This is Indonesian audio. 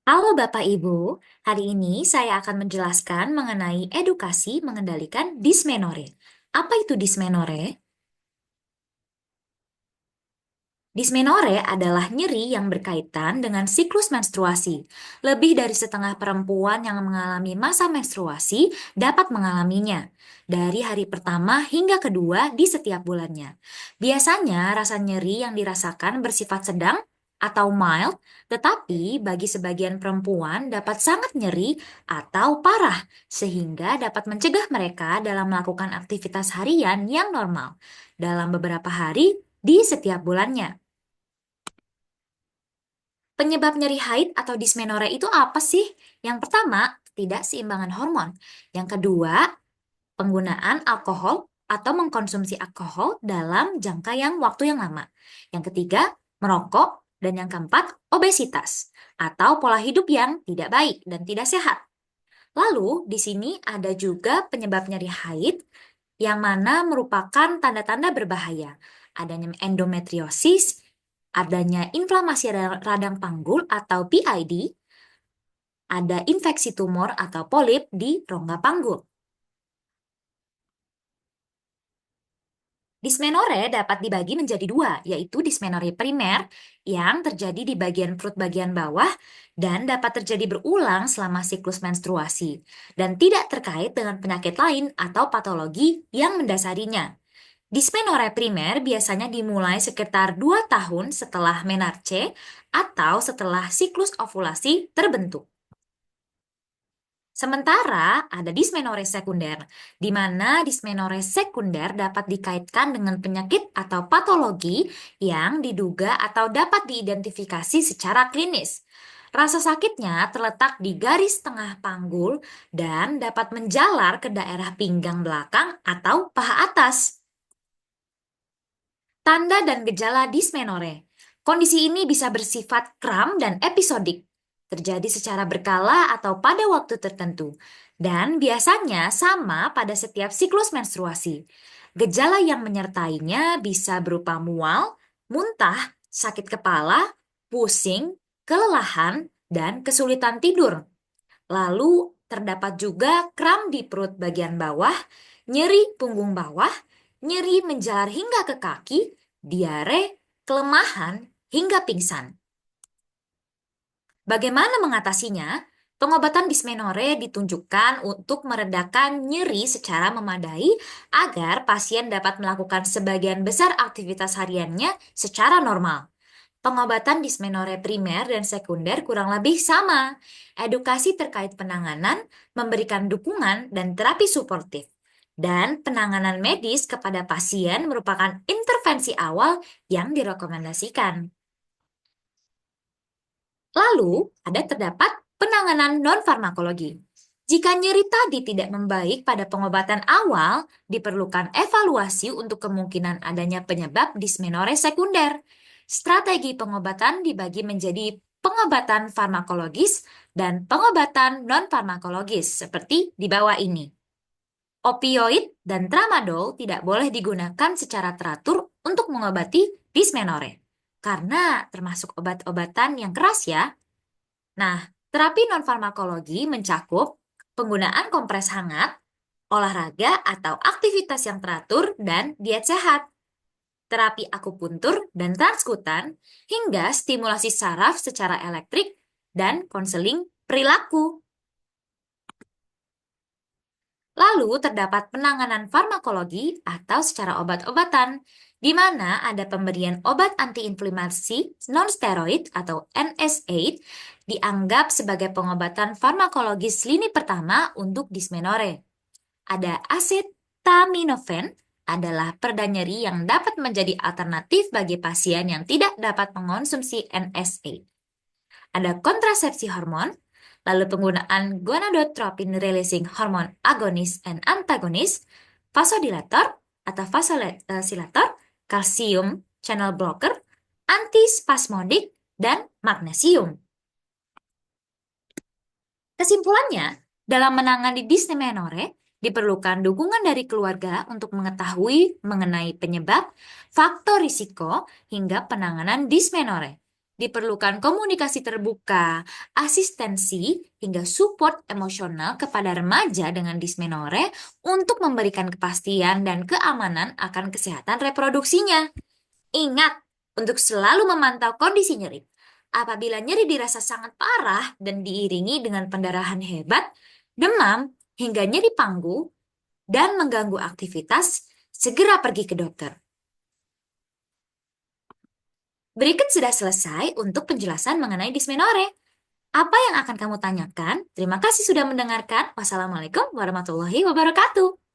Halo Bapak Ibu, hari ini saya akan menjelaskan mengenai edukasi mengendalikan dismenore. Apa itu dismenore? Dismenore adalah nyeri yang berkaitan dengan siklus menstruasi. Lebih dari setengah perempuan yang mengalami masa menstruasi dapat mengalaminya, dari hari pertama hingga kedua di setiap bulannya. Biasanya rasa nyeri yang dirasakan bersifat sedang atau mild, tetapi bagi sebagian perempuan dapat sangat nyeri atau parah, sehingga dapat mencegah mereka dalam melakukan aktivitas harian yang normal dalam beberapa hari di setiap bulannya. Penyebab nyeri haid atau dismenore itu apa sih? Yang pertama, tidak seimbangan hormon. Yang kedua, penggunaan alkohol atau mengkonsumsi alkohol dalam jangka yang waktu yang lama. Yang ketiga, merokok. Dan yang keempat, obesitas atau pola hidup yang tidak baik dan tidak sehat. Lalu, di sini ada juga penyebab nyeri haid yang mana merupakan tanda-tanda berbahaya. Adanya endometriosis, adanya inflamasi radang panggul atau PID, ada infeksi tumor atau polip di rongga panggul. Dismenore dapat dibagi menjadi dua, yaitu dismenore primer yang terjadi di bagian perut bagian bawah dan dapat terjadi berulang selama siklus menstruasi dan tidak terkait dengan penyakit lain atau patologi yang mendasarinya. Dismenore primer biasanya dimulai sekitar 2 tahun setelah menarche atau setelah siklus ovulasi terbentuk. Sementara ada dismenore sekunder, di mana dismenore sekunder dapat dikaitkan dengan penyakit atau patologi yang diduga atau dapat diidentifikasi secara klinis. Rasa sakitnya terletak di garis tengah panggul dan dapat menjalar ke daerah pinggang belakang atau paha atas. Tanda dan gejala dismenore. Kondisi ini bisa bersifat kram dan episodik, terjadi secara berkala atau pada waktu tertentu, dan biasanya sama pada setiap siklus menstruasi. Gejala yang menyertainya bisa berupa mual, muntah, sakit kepala, pusing, kelelahan, dan kesulitan tidur. Lalu terdapat juga kram di perut bagian bawah, nyeri punggung bawah, nyeri menjalar hingga ke kaki, diare, kelemahan, hingga pingsan. Bagaimana mengatasinya? Pengobatan dismenore ditunjukkan untuk meredakan nyeri secara memadai agar pasien dapat melakukan sebagian besar aktivitas hariannya secara normal. Pengobatan dismenore primer dan sekunder kurang lebih sama. Edukasi terkait penanganan, memberikan dukungan, dan terapi suportif. Dan penanganan medis kepada pasien merupakan intervensi awal yang direkomendasikan. Lalu, terdapat penanganan non-farmakologi. Jika nyeri tadi tidak membaik pada pengobatan awal, diperlukan evaluasi untuk kemungkinan adanya penyebab dismenore sekunder. Strategi pengobatan dibagi menjadi pengobatan farmakologis dan pengobatan non-farmakologis, seperti di bawah ini. Opioid dan tramadol tidak boleh digunakan secara teratur untuk mengobati dismenore, karena termasuk obat-obatan yang keras ya. Nah, terapi non-farmakologi mencakup penggunaan kompres hangat, olahraga atau aktivitas yang teratur, dan diet sehat, terapi akupuntur dan transkutan, hingga stimulasi saraf secara elektrik dan konseling perilaku. Lalu terdapat penanganan farmakologi atau secara obat-obatan, di mana ada pemberian obat antiinflamasi non-steroid atau NSAID dianggap sebagai pengobatan farmakologis lini pertama untuk dismenore. Ada acetaminophen adalah pereda nyeri yang dapat menjadi alternatif bagi pasien yang tidak dapat mengonsumsi NSAID. Ada kontrasepsi hormon, lalu penggunaan gonadotropin releasing hormone agonis and antagonis, vasodilator atau vasodilator, kalsium channel blocker, antispasmodik, dan magnesium. Kesimpulannya, dalam menangani dismenore, diperlukan dukungan dari keluarga untuk mengetahui mengenai penyebab, faktor risiko, hingga penanganan dismenore. Diperlukan komunikasi terbuka, asistensi, hingga support emosional kepada remaja dengan dismenore untuk memberikan kepastian dan keamanan akan kesehatan reproduksinya. Ingat untuk selalu memantau kondisi nyeri. Apabila nyeri dirasa sangat parah dan diiringi dengan pendarahan hebat, demam, hingga nyeri panggung, dan mengganggu aktivitas, segera pergi ke dokter. Berikut sudah selesai untuk penjelasan mengenai dismenore. Apa yang akan kamu tanyakan? Terima kasih sudah mendengarkan. Wassalamualaikum warahmatullahi wabarakatuh.